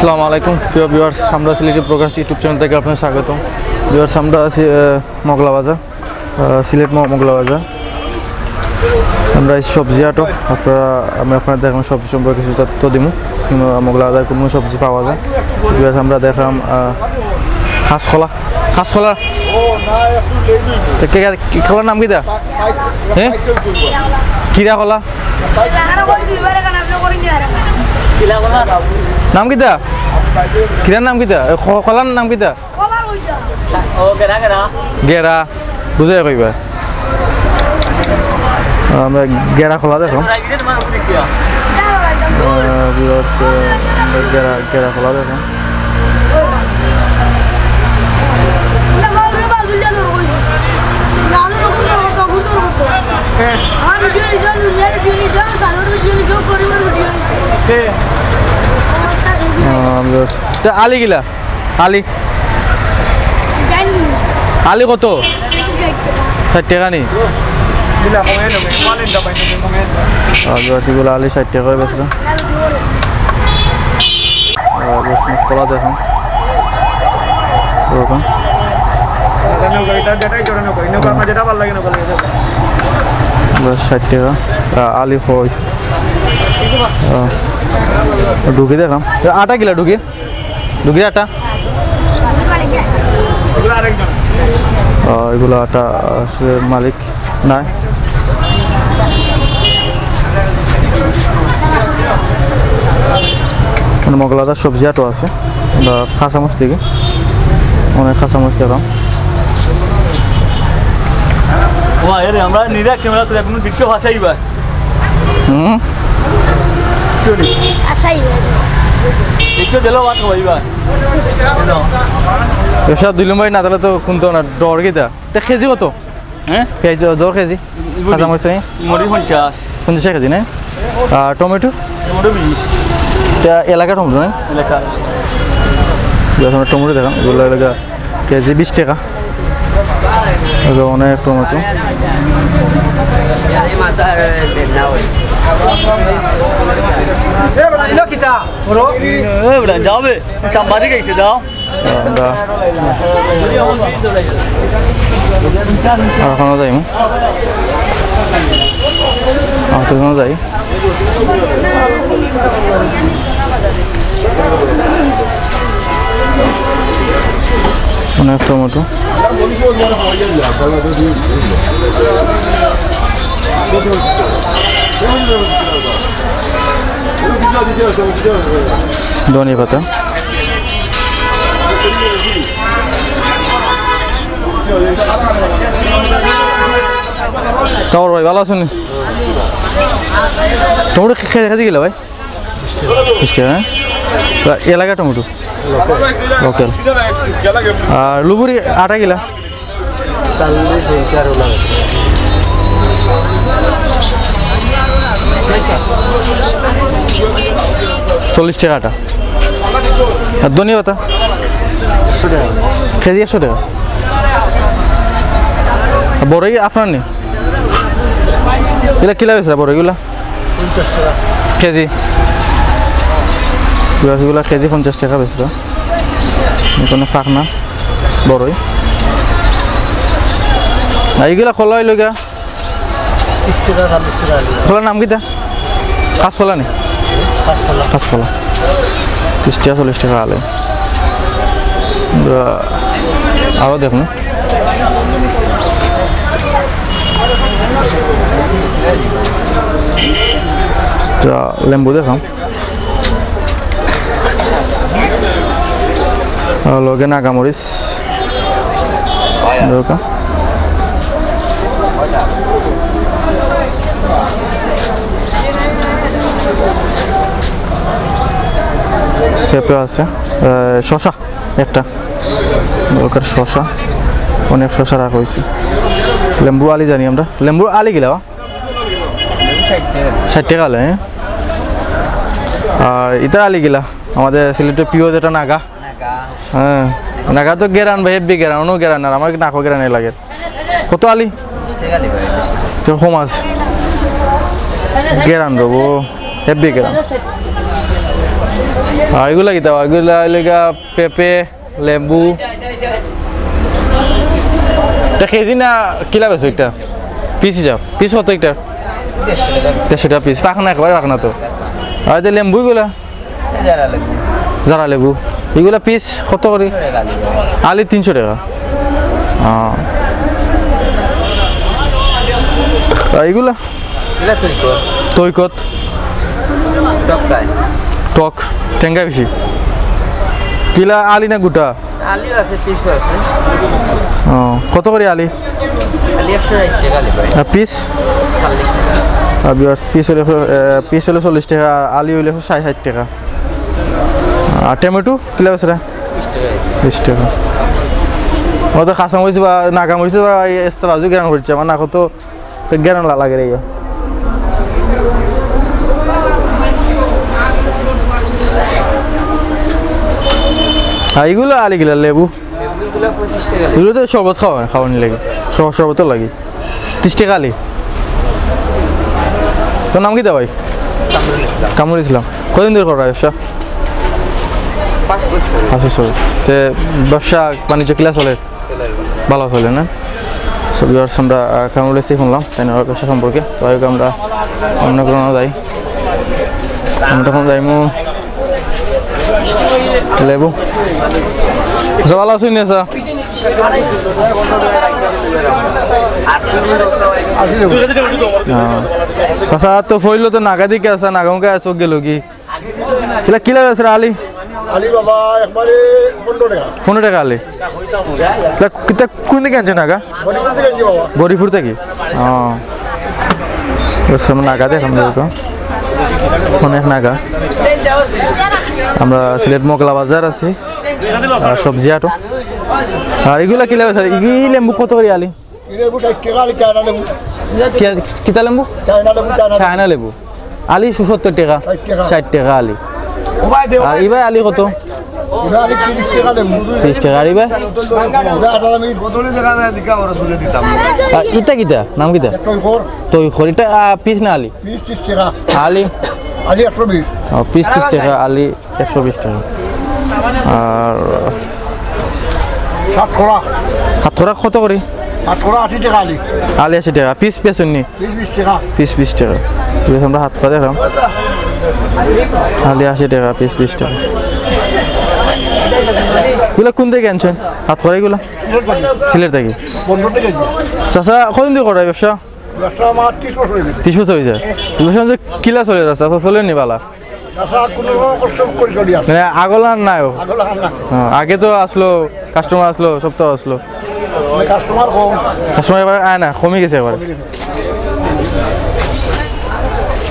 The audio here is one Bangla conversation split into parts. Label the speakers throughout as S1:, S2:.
S1: আসসালামু আলাইকুম প্রিয় ভিউয়ার্স, আমরা সিলেটি প্রকাশ ইউটিউব চ্যানেল থেকে আপনাদের স্বাগতম। ভিউয়ার্স, আমরা আছি মোগলা বাজার, সিলেট মোগলা বাজার। আমরা এই সবজি হাটও আমি আপনাদের দেখলাম সবজি সম্পর্কে কিছু তথ্য দিব। মোগলা বাজার কোনো সবজি পাওয়া যায়। ভিউয়ার্স, আমরা দেখলাম হাঁসকলা খোলার নাম কিটা? হ্যাঁ, কিরা কলা নাম কিটা? কিরার নাম কিটা? কলার নাম কিটা? গেরা বুঝে কইবা। আমরা গেরা খোলা দেখো, গেরা খোলা দেখো। আলি গিলা আলি কত? 60 টাকা নি আলি 60 টাকা বেশ। খোলা দেখো 60 টাকা আলি হয়েছে। ঢুকি দেখলাম আটা কিলা ঢুকির আটা, এগুলো আটা মালিক নাই। মোগলাদার সবজি আটো আছে বা কাঁচামচ থেকে অনেক কাঁচামচ দেখলাম।
S2: আমরা নিজের ক্যামেরা তো এখন ভিডিও ভাষাইবা
S1: দিলুম ভাই না তাহলে তো কোনতো না ডর গেতা কেজি কত? হ্যাঁ দর কেজি কাঁচামরিচ 50 কেজি না? আর টমেটো এলাকা টমেটো না টমেটো দেখাম, এগুলো এলাকা কেজি 20 টাকা। অনেক টমেটো
S2: যাবে সাংবাদিক আইছে যাও।
S1: এখনো যাই যাই অনেক টমেটো। ধনিয়া পাতা খবর ভাই ভালো আছেন? টমেটো খেতে গেলে ভাই 20 টাকা। এলাকা টমেটো লোকাল। আর লুবুরি আটা গিলা 40 টাকা আটা। আর ধনিয়া পাতা কেজি 100 টাকা। বড়ই আপনার নেই এগুলা কিলা বেছে? বড়ইগুলা 50 টাকা কেজি। এগুলা কেজি 50 টাকা বেছে। কোনো ফাঁক না বড়ই। এইগুলা খোলা হইল গা 30 টাকা 40 টাকা। খোলার নাম কিটা? কাঁচকলা নি? কাঁচকলা 30 টাকা 40 টাকা আলে। আরও দেখুন লেম্বু দেখাম, লগে নাগামরিচ দরকার। পেঁপে আছে, শশা একটা দরকার, শশা অনেক শশা রাখা হয়েছে। লেম্বু আলি জানি আমরা, লেম্বু আলি গেলা 60 টাকা আলে। আর এটা আলি গেলা আমাদের সিলেটের প্রিয় যেটা নাগা। হ্যাঁ, নাগা তো গেরান ভাই, হেব্বি গেরান, অন্য গেরান আর আমার নাকো গেরান লাগে। কত আলি? তো কম আছে গেরান দেবো, হেব্বি গেরান। আর এগুলা কি দাও এগুলা লেগা পেঁপে লেবু এটা কেজি না কিলা বেছো একটা পিস হিসাব পিস কত একটা 150 টাকা পিস পাখনা একবারে পাখনা তো আর যে লেবু এগুলা যারা লেবু এগুলা পিস কত করে আলি 300 টাকা এইগুলা তৈকত টক টেঙ্গা বেশি কিলা আলি না গোটা
S3: আলিও আছে পিসও আছে
S1: কত করে আলি
S3: আলি 160 টাকা লিবাই
S1: পিস
S3: 40 টাকা
S1: পিস হলে 40 টাকা আর আলি হইলে 60 টাকা আর টমেটো কিলা আছে 20 টাকা ও তো খাসা মরিচ বা নাগা মরিচ বা এস্তা বাজু গ্রান করছে আমার নাকো তো গ্রান লাগে রে এইগুলো আলি গিলা লেবু
S3: এগুলো 25 টাকা
S1: এগুলো তো শরবত খাওয়ানি লাগে শরবত লাগে 30 টাকা আলি তোর নাম কি দা ভাই কামরুল ইসলাম কদিন ধরে করা ব্যবসা 5 বছর তে ব্যবসা বাণিজ্য ক্লাস চলে ভালো চলে না সব আমরা কামরুল এসে শুনলাম তাই না ব্যবসা সম্পর্কে তো আমরা অন্য কোনো যাই আমরা তখন যাইমু লেবু ভালো আছো নি স্যার আচ্ছা তো ফইলো তো নাগা দিকে আছে নাগামকে চোখ গেল কি এলা কিলা আছে আলি
S4: আলি বাবা একবারে 15 টাকা
S1: 15 টাকা আলি কিতা কোন দিকে আনছে নাগা
S4: বড়িপুর থেকে আনছি বাবা
S1: বড়িপুর থেকে সামনে নাগা দেখাম দেখো অনেক নাগা আমরা সিলেট মোগলা বাজার আছি সবজি আটো আর এগুলা কিলা আছে ই লেম্বু কত করে আলি
S4: লেবু 60 টাকা আলি চায়না লেবু
S1: কিতা লেম্বু চায়না লেবু আলি 70 টাকা 60 টাকা আলি আর ইবা আলি কত
S4: আলি 30 টাকা লেবু
S1: 30 টাকা আর ইবা
S4: আমি বদলে টাকা দিকা ওরা সুলে দিতাম
S1: আর ইটা কিতা নাম কিতা
S4: তুই
S1: তো খরিটা পিস না আলি
S4: 30 টাকা
S1: আলি
S4: আলি 120
S1: পিস 30 টাকা আলি 120 টাকা আর
S4: সাত খোলা
S1: হাতরা কত করে
S4: 80 টাকা আলি
S1: আলি 80 টাকা পিস পেছননি
S4: 20 টাকা
S1: পিস 20 টাকা আমরা হাত পা দেখাম আলি 80 টাকা পিস 20 টাকা এগুলো কোন থেকে আনছেন হাত করা এগুলো সিলেট থেকে
S4: 15 টাকা
S1: চাচা কদিন দিয়ে করায় ব্যবসা
S4: ব্যবসা আমার 30 বছর হয়ে গেছে
S1: 30 বছর হয়ে যায় 30 বছর যে কিলা চলে রাস্তা চলে নি বালা
S4: ব্যবসা কোনো কষ্ট করে চলি আছে
S1: মানে আগল আর নাই
S4: আগলা হানা
S1: আগে তো আসলো কাস্টমার আসলো সপ্তাহ আসলো
S4: কাস্টমার কম
S1: কাস্টমার এবার আয় না কমে গেছে এবার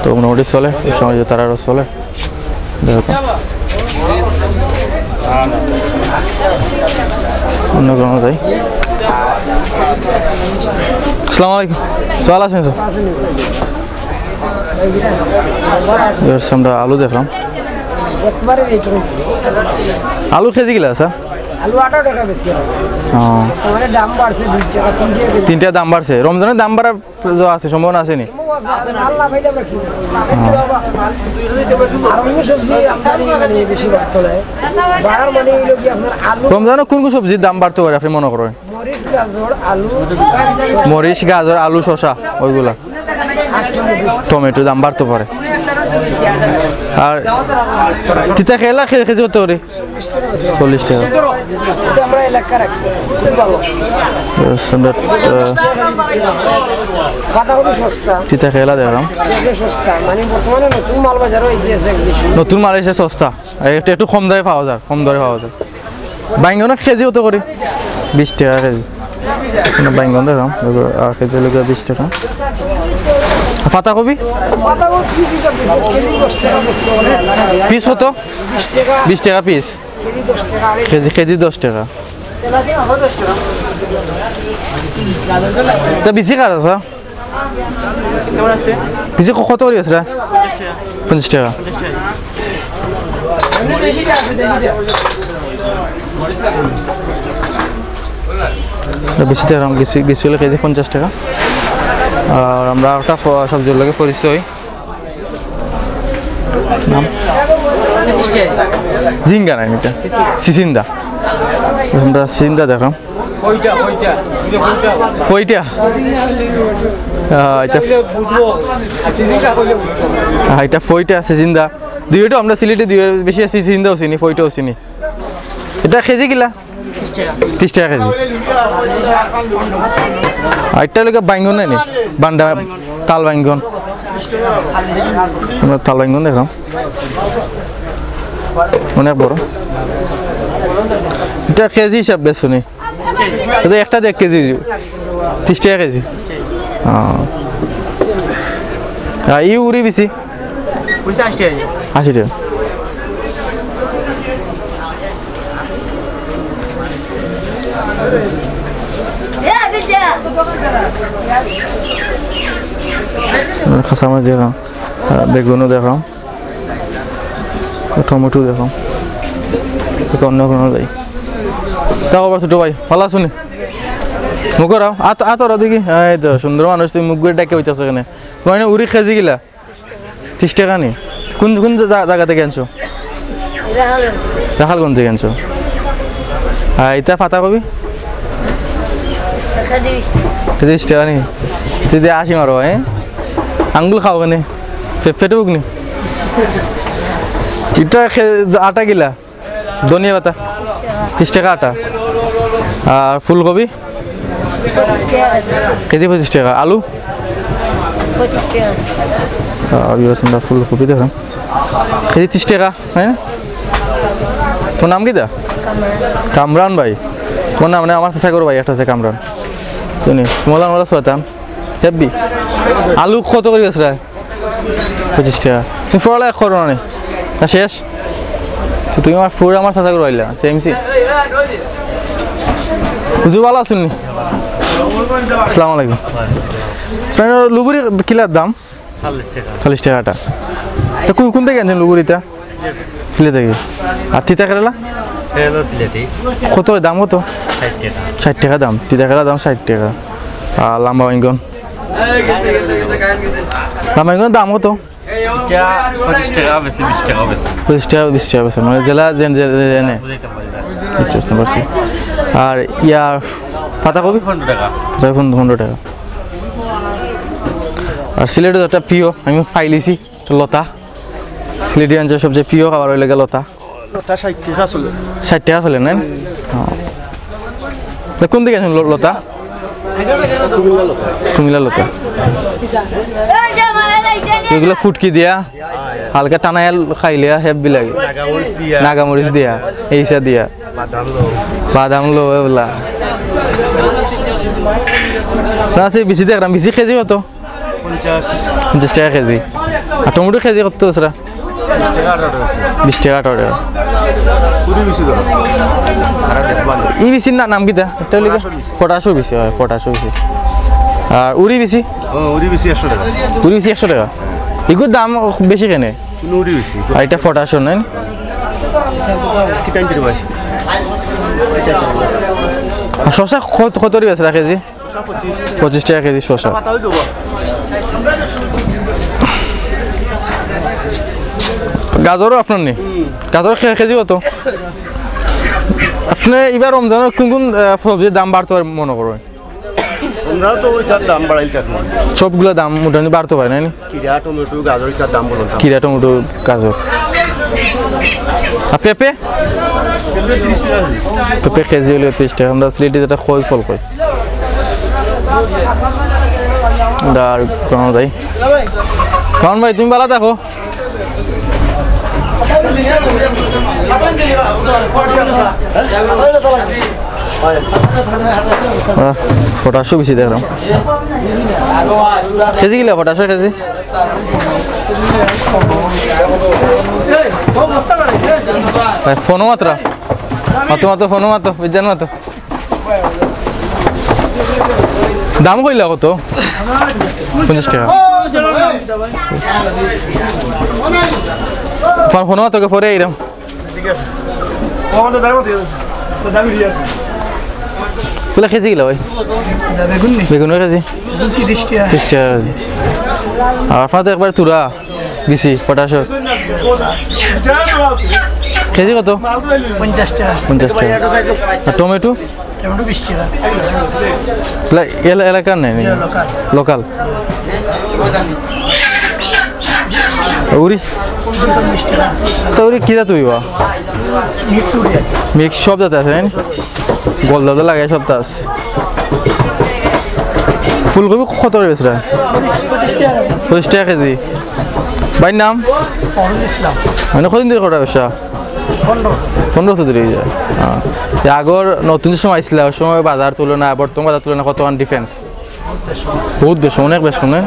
S1: তো মোটামুটি চলে এই সময় যে তারা চলে দেখো তো অন্য কোনো যাই আসসালামু আলাইকুম চল আসেন স্যার আমরা আলু দেখলাম
S5: একবারে রেট হয়েছে
S1: আলু কেজি গেলে স্যার
S5: আলু 18 টাকা বেশি
S1: ও
S5: দাম বাড়ছে 2 টাকা 3 টাকা
S1: তিনটা দাম বাড়ছে রমজানের দাম বাড়ার আছে সম্ভাবনা আছে নি
S5: আল্লাহ ভাইলে আমরা কি আর অন্য সবজি আমদানি মানে বেশি বাড়তে হয় বাড়ার মানে হইলো কি আপনার আলু
S1: রমজানে কোন কোন সবজির দাম বাড়তে পারে আপনি মনে করেন
S5: মরিচ গাজর আলু
S1: মরিচ গাজর আলু শসা ওইগুলা টমেটো দাম বাড়তে পারে আর তিতা খেলা কেজি হতে পারে 40 টাকা
S5: এটা আমরা এলাকা রাখি খুব ভালো বাঁধাকপি সস্তা
S1: তিতা খেলা দেখলাম
S5: এটা সস্তা মানে বর্তমানে নতুন মাল বাজারও এগিয়েছে একদম
S1: নতুন মাল এসে সস্তা একটু কম দামে পাওয়া যায় কম দরে পাওয়া যায় বাইঙ্গন কেজি হতে পারে 20 টাকা কেজি বাইঙ্গন দেখলাম কেজি হলে 20 টাকা পাতাকপি
S5: বাঁধাকপি কেজি 10 টাকা
S1: পিস কত 20 টাকা পিস
S5: কেজি 10 টাকা
S1: কেজি 10 টাকা তা বেশি কার আছে বেশি কত করে আছে 50 টাকা বেশি টাকা বেশি হলে কেজি 50 টাকা আর আমরা একটা সবজির লগে পরিচয় নাম জিঙ্গা নাই এটা সিসিন্দা আমরা সিসিন্দা দেখলাম কইটা এটা ফইটা সিসিন্দা দুইটা আমরা সিলেটে দুই বেশি আছে সিসিন্দাও চিনি ফইটাও চিনি এটা কেজি কিলা 30 টাকা কেজি এটা লোকে বাইঙ্গন নাই নি বান্ডা তাল বাইঙ্গন আমরা তাল বাইঙ্গন দেখলাম অনেক বড় এটা কেজি হিসাব বেশ নি এটা একটা 1 কেজি 30 টাকা কেজি এই উড়ি বেশি 80 টাকা খাসা মাছ দেখাম বেগুনও দেখাম টমেটো দেখাম অন্য কোনো যাই তাও আবার ছোটো ভাই ভালো আছো নি মুখ রাও আতরা দেখি এই তো সুন্দর মানুষ তুমি মুখ করে ডাকে হইতেছো এখানে তোমার উড়ি খেজি গিলা 30 টাকা নি কোন কোন জায়গা থেকে আনছো রাখালগঞ্জ থেকে আনছো এটা পাতা কবি 30 টাকা নি তুই আসি মারো হ্যাঁ আঙ্গুল খাও কেনে পেটে বুক নি এটা আটা গিলা ধনিয়া পাতা 30 টাকা আটা আর ফুলকপি কেজি 25 টাকা আলু
S5: 25 টাকা
S1: ফুলকপি দেখলাম কেজি 30 টাকা হ্যাঁ তোর নাম কি দা কামরান ভাই তোমার নাম মানে আমার চেষ্টা করো ভাই একটা আছে কামরান শুনি মোলা মোলা সোয়াতাম হেব্বি আলু কত করে গেছে 25 টাকা তুমি পড়ালেখা করো না শেষ তুমি আমার ফুল আমার চেষ্টা করো আইলা সেমসি বুঝু ভালো আছেন নি আসসালামু আলাইকুম লুবুরি কিলার দাম 40 টাকাটা কোন থেকে আনছেন লুবুরিটা সিলে থেকে আর তিতা কেরালা কত দাম কত 60 টাকা দাম তিতা কেরালা দাম 60 টাকা আর লাম্বা বাইঙ্গন দাম কত
S2: 25 টাকা বেশি 20 টাকা বেশি
S1: 20 টাকা বেশি মানে জেলা জেনে বুঝতে পারছি আর ইয়ার পাতাকপি 15 টাকা 15 টাকা আর সিলেটের একটা প্রিয় আমি পাইলিছি লতা সিলেটি অঞ্চল সবচেয়ে প্রিয় খাবার হইলে লতা 60 টাকা চলে না কোন দিকে আছেন লতা কুমিল্লা লতা এগুলো ফুটকি দিয়া হালকা টানায়াল খাইলে হেব্বি লাগে নাগামরিচ দিয়া এইসা দিয়া বাদাম লো এগুলা না সে বেশি দেখলাম বেশি কেজি কত 50 টাকা কেজি আর টমেটো কেজি কত সেটা 20 টাকা 18 টাকা ই বেশি না নাম কিটা এটা লিখে পটাশো বেশি হয় পটাশো বেশি আর উড়ি বেশি
S4: উড়ি বেশি 100 টাকা
S1: উড়ি বেশি 100 টাকা এগুলোর দাম বেশি কেন
S4: উড়ি বেশি
S1: আর এটা পটাশো নেন আর শশা কত আছে কেজি 25 টাকা কেজি শশা গাজরও আপনার নেই গাজর কেজি কত আপনি এবার রমজানে কোন কোন সবজির দাম বাড়তে পারে মনে করেন
S4: আমরা তো ওইটার দাম বাড়াইতে না
S1: সবগুলো দাম মোটামুটি বাড়তে পারে না
S4: কিরা টমেটো গাজরের দাম বলুন
S1: কিরা টমেটো গাজর আর পেঁপে
S4: 30 টাকা
S1: পেঁপে কেজি হলে 30 টাকা আমরা সিলেটে যেটা খই ফল কই আর কোন ভাই কারণ ভাই তুমি ভালো থাকো পটাশো বেশি দেখলাম কেজি কিলা পটাশো কেজি ফোনও মাত্রা মাতো ফোনও মাতো বিজ্ঞান মাতো দাম কইলা কত 50 টাকা ফোনও মাতো পরে এইরকম
S4: ঠিক আছে আমাদের দাম দিয়ে আছে
S1: পুলা কেজি কিলা ভাই বেগুনের কেজি 30 টাকা কেজি আর আপনাদের একবার তুরা বেশি পটাশো কেজি কত?
S5: 50 টাকা
S1: 50 টাকা। আর টমেটো?
S5: টমেটো 20 টাকা
S1: এলাকার নেই লোকাল। উড়ি
S5: 20 টাকা
S1: তো উড়ি কী জাত উড়িবা?
S5: মিক্স উড়িয়া
S1: মিক্স সব জাতে আছে নাকি? গোলদাবদা লাগাই সব তা আছে। ফুলকপি কত করে বেচরা? 25 টাকা কেজি। ভাই নাম?
S5: ইসলাম
S1: মানে কদিন ধরে কটা ব্যবসা? 15 ধরে যায়। আগর নতুন যে সময় আসছিল ওই সময় বাজার তুলনা বর্তমান বাজার তুলনা কতখান ডিফারেন্স? বহুত বেশি, অনেক বেশি শুনে।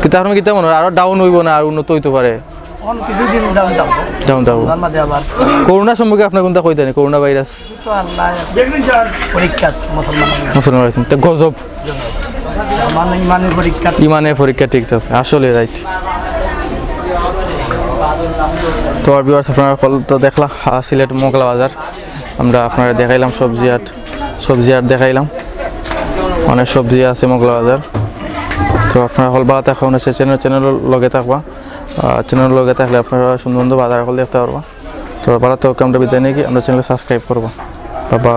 S1: কিন্তু আপনার কিতা মনে হয় আরো ডাউন হইব না আর উন্নত হইতে পারে?
S5: কিছুদিন দাম দাম
S1: ডাউন যাবো।
S5: আবার
S1: করোনা সম্পর্কে আপনার কোনটা কইতে নেই? করোনা ভাইরাস
S5: তো আল্লাহ পরীক্ষা
S1: মুসলমান আছেন তো গজব
S5: ইমানের পরীক্ষা
S1: ইমানের পরীক্ষা ঠিক আছে আসলে রাইট। তো আর ভিউয়ার্স আপনারা তো দেখলা সিলেট মোগলা বাজার আমরা আপনারা দেখাইলাম সবজি হাট দেখাইলাম, অনেক সবজি আছে মোগলা বাজার। তো আপনারা হল বা এখন আছে চ্যানেল লগে থাকবা, চ্যানেল লগে থাকলে আপনারা সুন্দর সুন্দর বাজার হল দেখতে পারবা। তো ভালো তো আমরা বিদায় নিয়ে আমরা চ্যানেল সাবস্ক্রাইব করবো। বাবা।